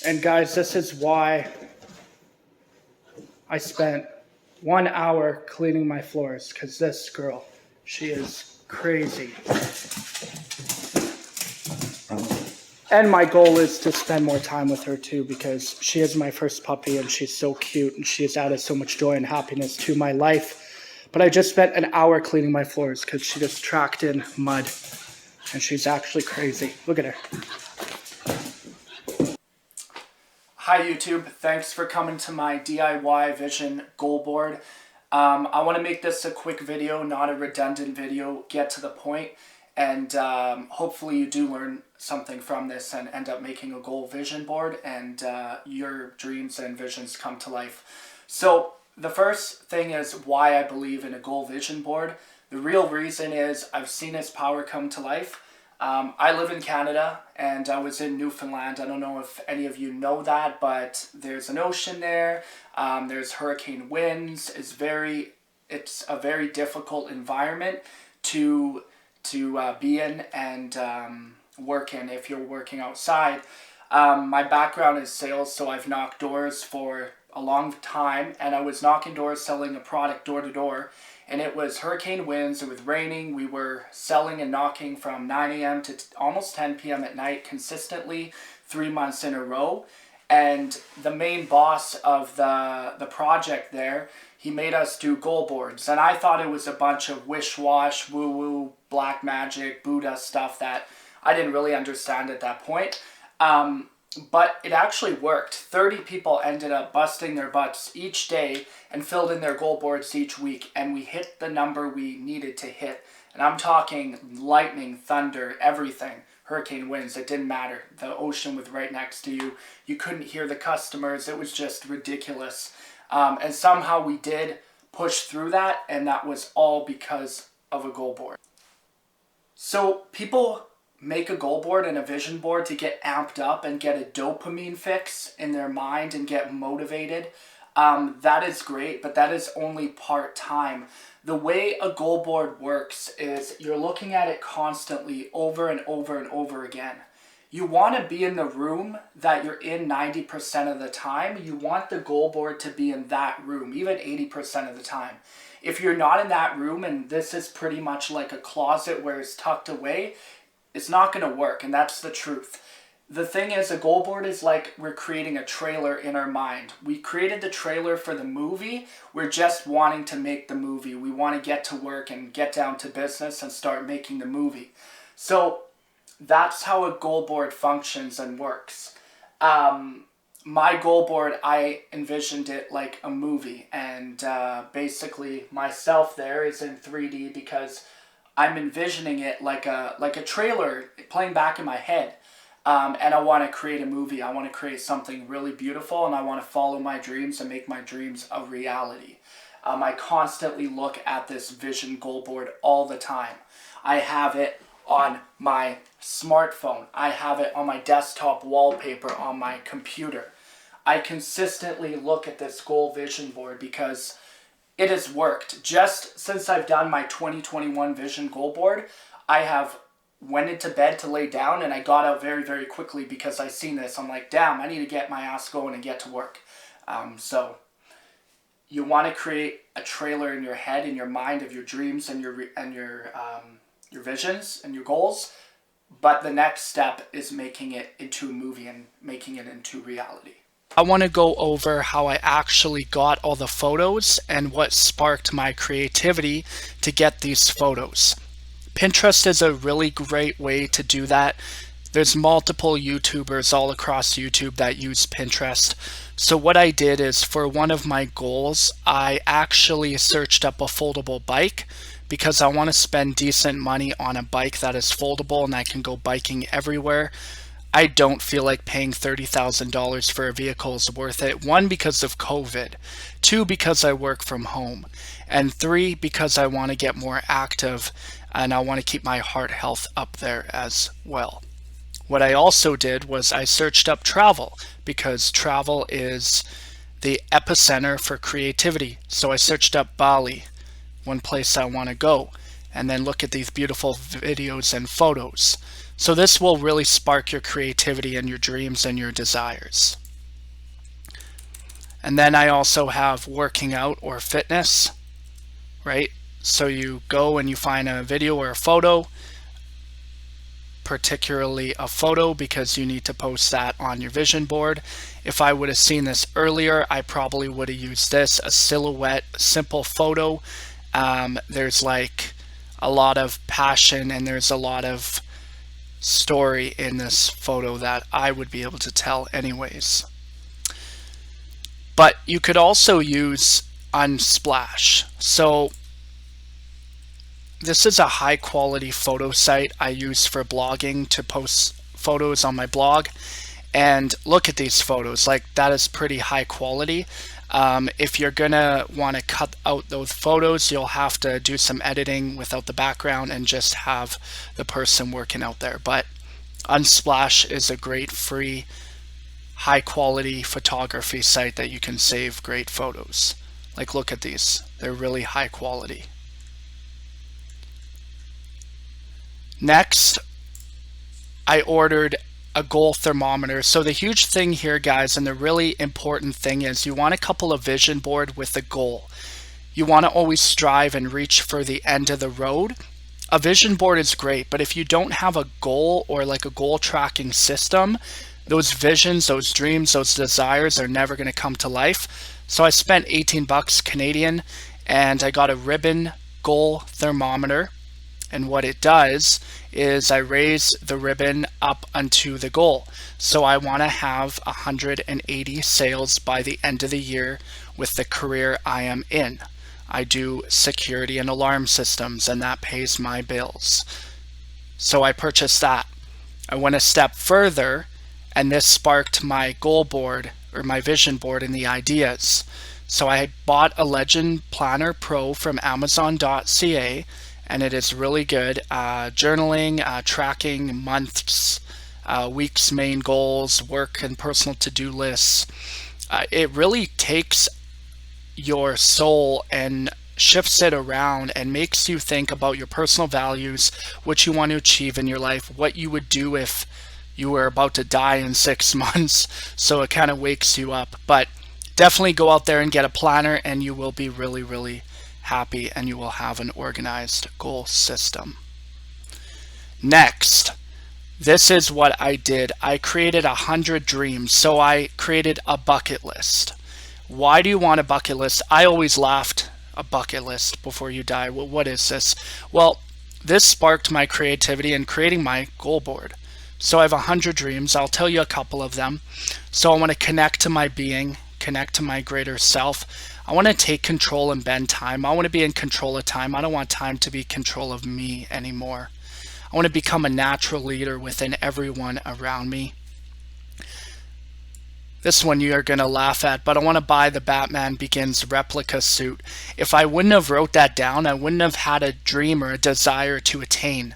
And guys, this is why I spent 1 hour cleaning my floors, because this girl, she is crazy. And my goal is to spend more time with her too, because she is my first puppy and she's so cute and she has added so much joy and happiness to my life. But I just spent an hour cleaning my floors because she just tracked in mud and she's actually crazy. Look at her. Hi YouTube, thanks for coming to my DIY vision goal board. I want to make this a quick video, not a redundant video, get to the point, and hopefully you do learn something from this and end up making a goal vision board and your dreams and visions come to life. So the first thing is why I believe in a goal vision board. The real reason is I've seen its power come to life. I live in Canada and I was in Newfoundland. I don't know if any of you know that, but there's an ocean there. There's hurricane winds. It's a very difficult environment to be in and work in if you're working outside. My background is sales, so I've knocked doors for a long time, and I was knocking doors selling a product door to door. And it was hurricane winds, it was raining, we were selling and knocking from 9 a.m. to almost 10 p.m. at night consistently, 3 months in a row. And the main boss of the project there, he made us do goal boards. And I thought it was a bunch of wish-wash, woo-woo, black magic, Buddha stuff that I didn't really understand at that point. But it actually worked. 30 people ended up busting their butts each day and filled in their goal boards each week. And we hit the number we needed to hit. And I'm talking lightning, thunder, everything. Hurricane winds, it didn't matter. The ocean was right next to you. You couldn't hear the customers. It was just ridiculous. And somehow we did push through that. And that was all because of a goal board. So people make a goal board and a vision board to get amped up and get a dopamine fix in their mind and get motivated. That is great, but that is only part-time. The way a goal board works is you're looking at it constantly over and over and over again. You want to be in the room that you're in 90% of the time. You want the goal board to be in that room, even 80% of the time. If you're not in that room and this is pretty much like a closet where it's tucked away, it's not going to work, and that's the truth. The thing is, a goal board is like we're creating a trailer in our mind. We created the trailer for the movie. We're just wanting to make the movie. We want to get to work and get down to business and start making the movie. So that's how a goal board functions and works. My goal board, I envisioned it like a movie, and basically myself there is in 3D because I'm envisioning it like a trailer playing back in my head. And I want to create a movie. I want to create something really beautiful, and I want to follow my dreams and make my dreams a reality. I constantly look at this vision goal board all the time. I have it on my smartphone. I have it on my desktop wallpaper on my computer. I consistently look at this goal vision board because it has worked. Just since I've done my 2021 vision goal board, I have went into bed to lay down and I got out very, very quickly because I seen this. I'm like, damn, I need to get my ass going and get to work. So you want to create a trailer in your head, in your mind of your dreams and your visions and your goals. But the next step is making it into a movie and making it into reality. I want to go over how I actually got all the photos and what sparked my creativity to get these photos. Pinterest is a really great way to do that. There's multiple YouTubers all across YouTube that use Pinterest. So what I did is, for one of my goals, I actually searched up a foldable bike because I want to spend decent money on a bike that is foldable and I can go biking everywhere. I don't feel like paying $30,000 for a vehicle is worth it. 1, because of COVID. 2, because I work from home. And 3, because I want to get more active and I want to keep my heart health up there as well. What I also did was I searched up travel because travel is the epicenter for creativity. So I searched up Bali, one place I want to go, and then look at these beautiful videos and photos. So this will really spark your creativity and your dreams and your desires. And then I also have working out or fitness, right? So you go and you find a video or a photo, particularly a photo, because you need to post that on your vision board. If I would have seen this earlier, I probably would have used this, a silhouette, simple photo. There's like a lot of passion and there's a lot of story in this photo that I would be able to tell anyways. But you could also use Unsplash. So this is a high quality photo site I use for blogging to post photos on my blog. And look at these photos, like that is pretty high quality. If you're gonna want to cut out those photos, you'll have to do some editing without the background and just have the person working out there. But Unsplash is a great free high quality photography site that you can save great photos. Like look at these, they're really high quality. Next, I ordered a goal thermometer. So the huge thing here, guys, and the really important thing is you want a couple of vision board with a goal. You want to always strive and reach for the end of the road. A vision board is great, but if you don't have a goal or like a goal tracking system, those visions, those dreams, those desires are never going to come to life. So I spent 18 bucks Canadian and I got a ribbon goal thermometer. And what it does is I raise the ribbon up onto the goal. So I want to have 180 sales by the end of the year with the career I am in. I do security and alarm systems and that pays my bills. So I purchased that. I went a step further and this sparked my goal board or my vision board and the ideas. So I bought a Legend Planner Pro from Amazon.ca and it is really good. Journaling, tracking months, weeks, main goals, work and personal to-do lists. It really takes your soul and shifts it around and makes you think about your personal values, what you want to achieve in your life, what you would do if you were about to die in 6 months. So it kind of wakes you up. But definitely go out there and get a planner and you will be really, really happy and you will have an organized goal system. Next, this is what I did. I created 100 dreams. So I created a bucket list. Why do you want a bucket list? I always laughed, a bucket list before you die. Well, what is this? Well, this sparked my creativity in creating my goal board. So I have 100 dreams. I'll tell you a couple of them. So I want to connect to my being, connect to my greater self. I want to take control and bend time. I want to be in control of time. I don't want time to be control of me anymore. I want to become a natural leader within everyone around me. This one you're going to laugh at, but I want to buy the Batman Begins replica suit. If I wouldn't have wrote that down, I wouldn't have had a dream or a desire to attain.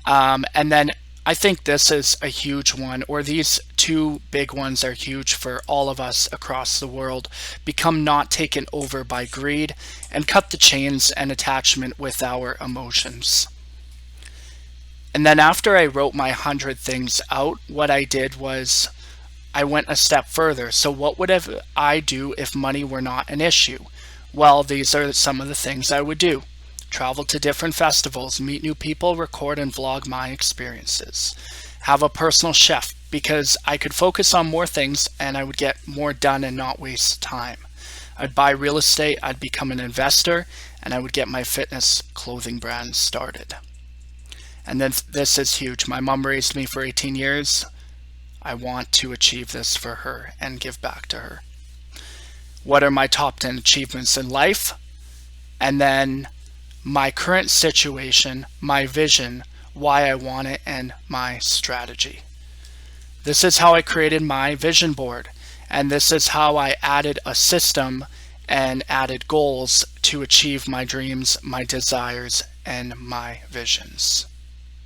And then I think this is a huge one, or these two big ones are huge for all of us across the world. Become not taken over by greed and cut the chains and attachment with our emotions. And then after I wrote my 100 things out, what I did was I went a step further. So what would I do if money were not an issue? Well, these are some of the things I would do. Travel to different festivals, meet new people, record and vlog my experiences. Have a personal chef because I could focus on more things and I would get more done and not waste time. I'd buy real estate, I'd become an investor, and I would get my fitness clothing brand started. And then this is huge. My mom raised me for 18 years. I want to achieve this for her and give back to her. What are my top 10 achievements in life? And then my current situation, my vision, why I want it, and my strategy. This is how I created my vision board. And this is how I added a system and added goals to achieve my dreams, my desires, and my visions.